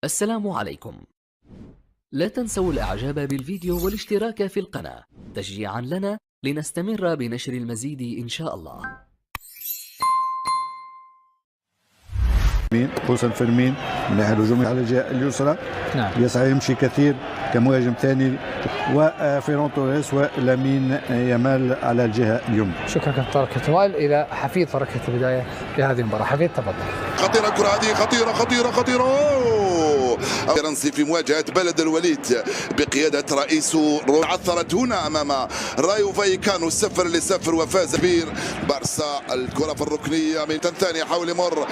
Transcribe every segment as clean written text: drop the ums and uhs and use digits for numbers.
السلام عليكم. لا تنسوا الإعجاب بالفيديو والاشتراك في القناة تشجيعا لنا لنستمر بنشر المزيد إن شاء الله. خصوصا فيرمين من الناحيه الهجوميه على الجهه اليسرى. نعم. يسعى يمشي كثير كمهاجم ثاني، وفيران توريس ولامين يامال على الجهه اليمنى. شكرا كابتن طارق وائل. الى حفيد بركه البدايه لهذه المباراه. حفيد تفضل. خطيره الكره هذه، خطيره خطيره خطيره. فرنسي في مواجهه بلد الوليد بقياده رئيسه عثرت هنا امام رايو فايكانو 0-0 وفاز كبير بارسا. الكره في الركنيه من ثانيه، حاول يمر.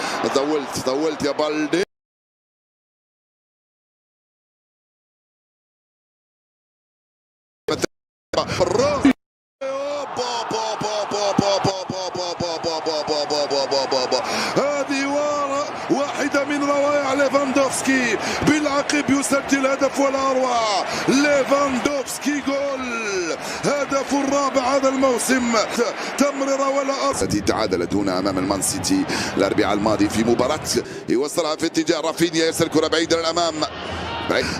طولت يا بالدي. هذه واحدة من روائع ليفاندوفسكي، بالعقب يسجل هدف ولا أروع. ليفاندوفسكي جول، هدف الرابع هذا الموسم، تمريرة ولا التي تعادلت هنا أمام المان سيتي الأربعاء الماضي في مباراة يوصلها في اتجاه رافينيا، يرسل كرة بعيدة للأمام،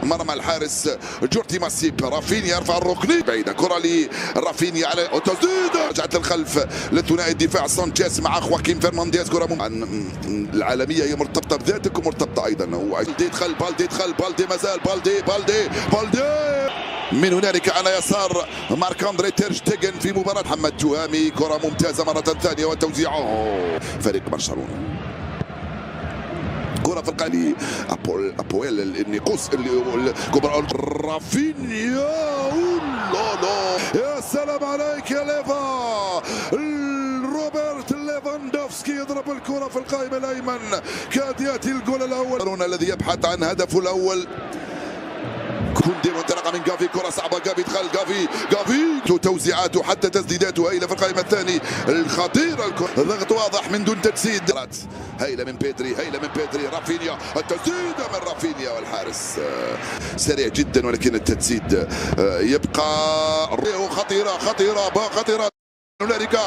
مرمى الحارس جورتي ماسيب. رافينيا يرفع الركني بعيدة، كرة لرافينيا على وتسديد، رجعت للخلف لثنائي الدفاع سانشيز مع خواكين فرنانديز. كرة العالمية هي مرتبطة بذاتك ومرتبطة أيضا. بالدي دخل بالدي ما زال بالدي من هنالك على يسار مارك اندري تير شتيغن في مباراة محمد تهامي. كرة ممتازة مرة ثانية وتوزيعه فريق برشلونة. كرة في القلب أبويل النقوص كبرى رافينيا. يا سلام عليك يا ليفا. روبرت ليفاندوفسكي يضرب الكرة في القائم الأيمن، كاد يأتي الجول الأول الذي يبحث عن هدفه الأول. كوندي منطلقه من جافي، كره صعبه، جافي دخل، جافي توزيعاته حتى تسديداته هائله في القائمه الثاني الخطيره. ضغط واضح من دون تجسيد، هائله من بيدري رافينيا، التسديده من رافينيا والحارس سريع جدا، ولكن التسديد يبقى خطيره. هنالك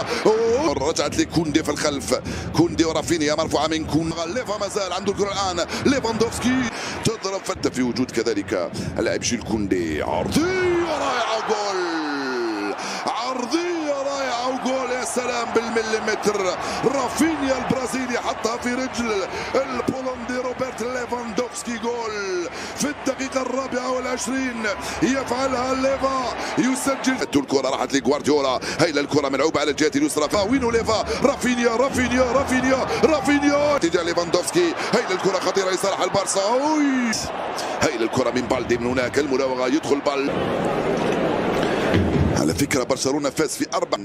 رجعت لكوندي في الخلف، كوندي ورافينيا مرفوعه من ليفا ما زال عنده الكره الان. ليفاندوفسكي تضرب فتة في وجود كذلك اللاعب جيل كوندي. عرضيه رائعه وجول، يا سلام بالمليمتر. رافينيا البرازيلي حطها في رجل البولندي روبرت ليفاندوفسكي. جول في الدقيقة 24 يفعلها ليفا، يسجل. الكرة راحت لجوارديولا، هيلا الكرة ملعوبة على الجهة اليسرى، فاوينو ليفا، رافينيا اتجاه ليفاندوفسكي، هيلا الكرة خطيرة لصالح البارسا. هيلا الكرة من بالدي، من هناك المراوغة، يدخل بال. على فكرة برشلونة فاز في 4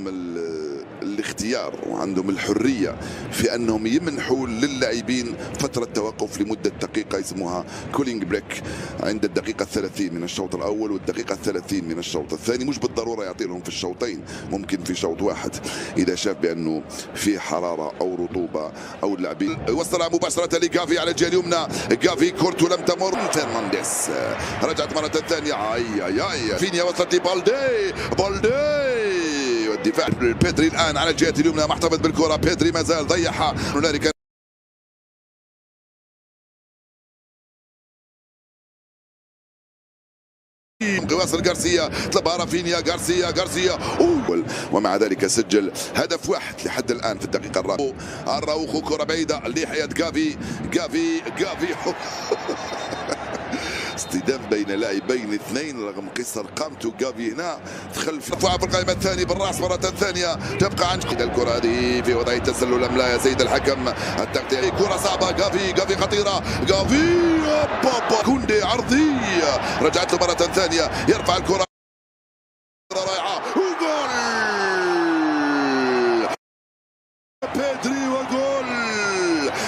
الاختيار، وعندهم الحرية في أنهم يمنحوا للاعبين فترة توقف لمدة دقيقة يسموها كولينج بريك عند الدقيقة 30 من الشوط الأول والدقيقة 30 من الشوط الثاني. مش بالضرورة يعطي لهم في الشوطين، ممكن في شوط واحد إذا شاف بأنه في حرارة أو رطوبة أو اللاعبين. وصلها مباشرة لجافي على الجهة اليمنى، جافي كورتو لم تمر. فرنانديز رجعت مرة ثانية، فينيا وصلت لبالدي والدفاع. بيدري الآن على الجهة اليمنى محتفظ بالكرة، بيدري ما زال ضيعها. هنالك واصل غارسيا، طلبها رافينيا، غارسيا ومع ذلك سجل هدف واحد لحد الآن في الدقيقة الرابعة. الراوخو، كرة بعيدة لحياة جافي اصطدام بين لاعبين اثنين رغم قصر قامته. جافي هنا خلف رفع في القائمة الثاني بالراس مرة ثانية، تبقى عن الكرة هذه في وضعية تسلل أم لا يا سيد الحكم؟ التغطية، كرة صعبة، جافي خطيرة، كوندي عرضية، رجعت له مرة ثانية، يرفع الكرة رائعة وجول. بيدري وجول،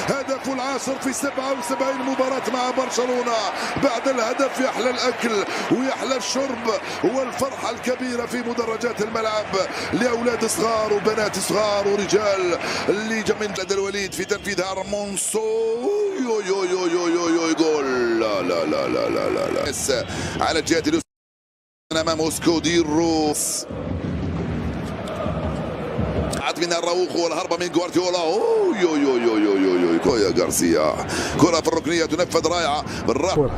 هدف العاشر في 77 مباراة مع برشلونة. بعد الهدف يحلى الأكل ويحلى الشرب والفرحة الكبيرة في مدرجات الملعب لأولاد صغار وبنات صغار ورجال اللي جا من بلد الوليد في تنفيذ هارمونسو. جول لا على الجهة اليسرى امام سكوديروس. ضاعت منها الراوخو والهربة من غوارديولا. يو كويا غارسيا، كرة في الركنية تنفذ رائعة بالراحة.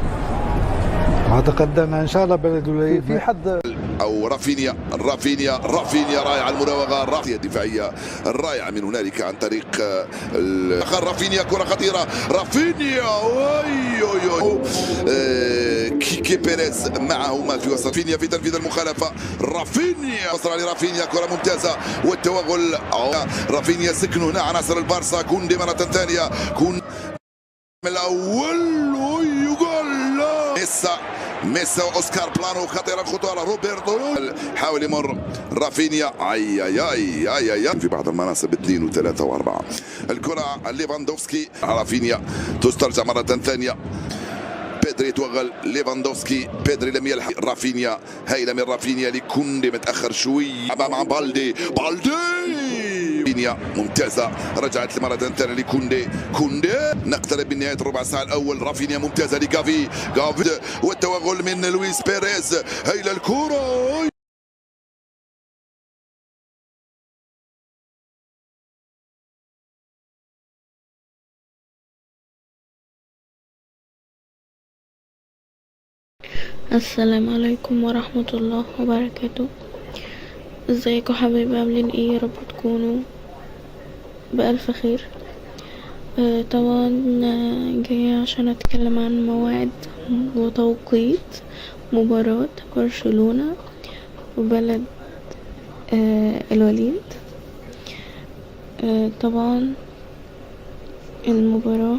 اعتقد ان شاء الله بلد الوليد في حد او رافينيا رائع المراوغه الرأسية الدفاعيه الرائعه من هنالك عن طريق رافينيا. كره خطيره رافينيا كيكي بيريز معهما في وسط رافينيا في تنفيذ المخالفه. رافينيا وصل لرافينيا كره ممتازه والتوغل. رافينيا سكن هنا عناصر البارسا. كوندي مره ثانيه الاول ويقول ميسا اوسكار بلانو خطيره الخطوره. روبرتو حاول يمر رافينيا اي في بعض المناصب 2 و3 و4. الكره ليفاندوفسكي. رافينيا تسترجع مره ثانيه. بيدري توغل ليفاندوفسكي. بيدري لم يلحق رافينيا. هايله من رافينيا لكوندي متاخر شوي مع بالدي ممتازة. رجعت مرة ثانية لكوندي. نقترب من نهاية الربع ساعة الأول. رافينيا ممتازة لغافي والتوغل من لويس بيريز. هايلة الكرة. السلام عليكم ورحمة الله وبركاته. ازيكم حبايبي، عاملين ايه؟ يا رب تكونوا بألف خير. طبعا جاية عشان اتكلم عن موعد وتوقيت مباراة برشلونة وبلد الوليد. طبعا المباراة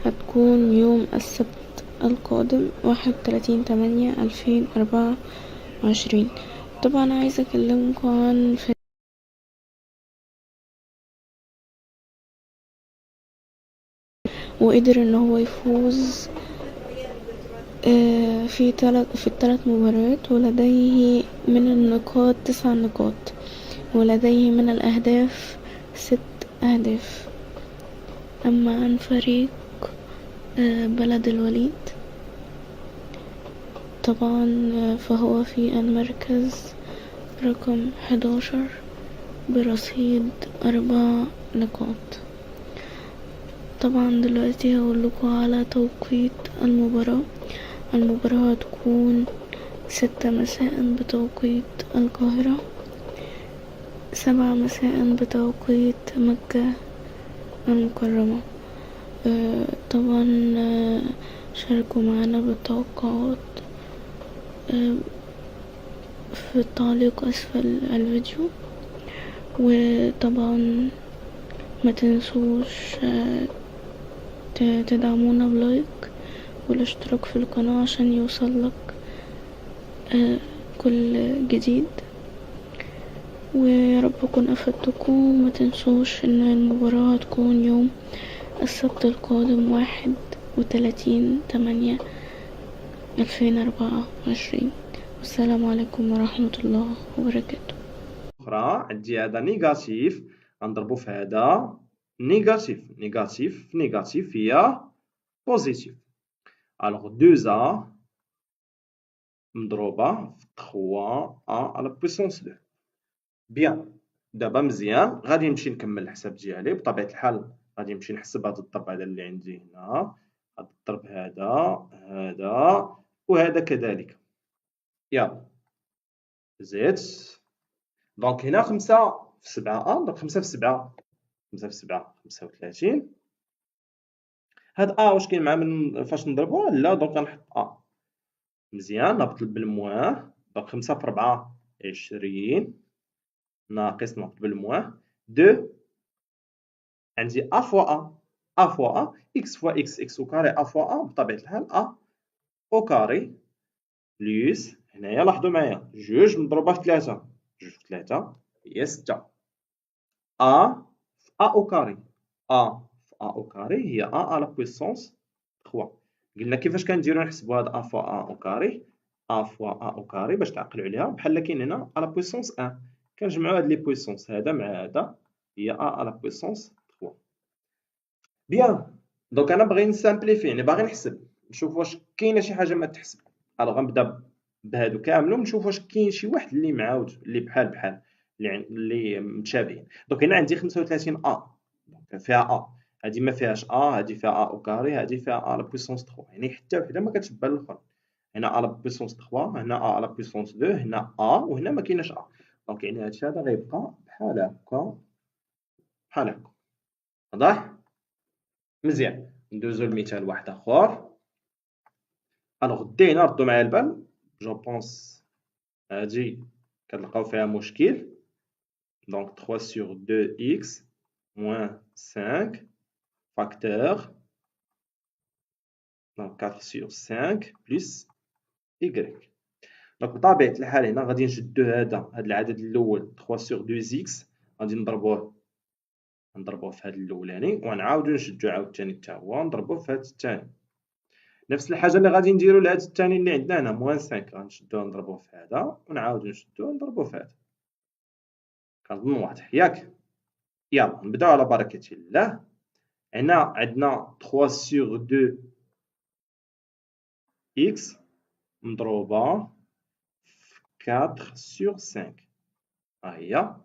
هتكون يوم السبت القادم 31/8/2024. طبعا عايزة اكلمكم عن وقدر ان هو يفوز في الثلاث مباريات، ولديه من النقاط 9 نقاط، ولديه من الاهداف 6 اهداف. اما عن فريق بلد الوليد طبعا فهو في المركز رقم 11 برصيد 4 نقاط. طبعا دلوقتي هقولكوا على توقيت المباراة هتكون 6 مساء بتوقيت القاهرة، 7 مساء بتوقيت مكة المكرمة. طبعا شاركوا معنا بالتوقعات في التعليق اسفل الفيديو، وطبعا ما تنسوش تدعمونا بلايك والاشتراك في القناة عشان يوصلك كل جديد. ويا رب اكون افدتكم. ما تنسوش ان المباراة هتكون يوم السبت القادم 31/8/2024. والسلام عليكم ورحمة الله وبركاته. أخرى عندي هذا نيجاتيف غنضربو في هذا نيجاتيف هي بوزيتيف. الوغ 2a مضروبة في 3a على بويسونس 2. بيان، دابا مزيان غادي نمشي نكمل الحساب ديالي. بطبيعة الحال غادي نمشي نحسب هاد الضرب هذا اللي عندي هنا، هاد الضرب هذا وهذا كذلك. يلا زيد. دونك هنا 5 في 7 دونك 5 في 7 35. هاد واش كاين معاه من فاش نضربوه؟ لا، دونك غنحط مزيان نهبط بالموان. دونك 5 في 4 20 ناقص نهبط بالموان 2. عندي فوا اكس فوا اكس او كاري فوا بطبيعة الحال او كاري بليس هنايا لاحظوا معايا 2 مضروبة في 3 هي 6. في او كاري او كاري هي على بويسونس 3. قلنا كيفاش كنديرو نحسبوا هاد فوا او كاري او كاري باش تعقلوا عليها بحال كاين هنا على بويسونس 1. كنجمعوا هاد لي بويسونس هذا مع هذا هي على بويسونس 3. بيان، دونك انا باغي نسامبليفي، يعني باغي نحسب نشوف واش كاينه شي حاجه ما تحسب. غنبدا بهادو كاملين نشوف واش كاين شي واحد اللي معاود اللي بحال اللي متشابهين. دونك هنا عندي 35 ا، دونك فيها ا، هادي ما فيهاش ا، هادي فيها ا او كاري، هادي فيها ا لا بويسونس 3، يعني حتى وحده ما كتشبه الاخرى. هنا ا لا بويسونس 3، هنا ا لا بويسونس 2، هنا ا وهنا ما كايناش ا. دونك يعني هادشي هذا غيبقى بحال هكا بحال هكا. واضح؟ مزيان. ندوزو لمثال واحد اخر. الوغ دي هنا ردوا معايا البال، جو بونس هادي كتلقاو فيها مشكل. دونك 3 sur 2x moins 5 facteur donc 4 sur 5 plus y. دونك بطبيعة الحال هنا غادي نشدو هاد العدد الأول 3 sur 2x غادي نضربوه في هاد الأولاني، ونعاودو نشدو عاوتاني حتى هو نضربوه في هاد التاني. نفس الحاجة اللي غادي نديرو لهاد التاني اللي عندنا هنا موان 5 غنشدوه نضربوه في هذا، ونعاودو نشدوه نضربوه في هذا. كنظن واضح ياك؟ يلا نبداو على بركة الله. هنا عندنا 3 sur 2 x مضروبة في 4 sur 5. ها هي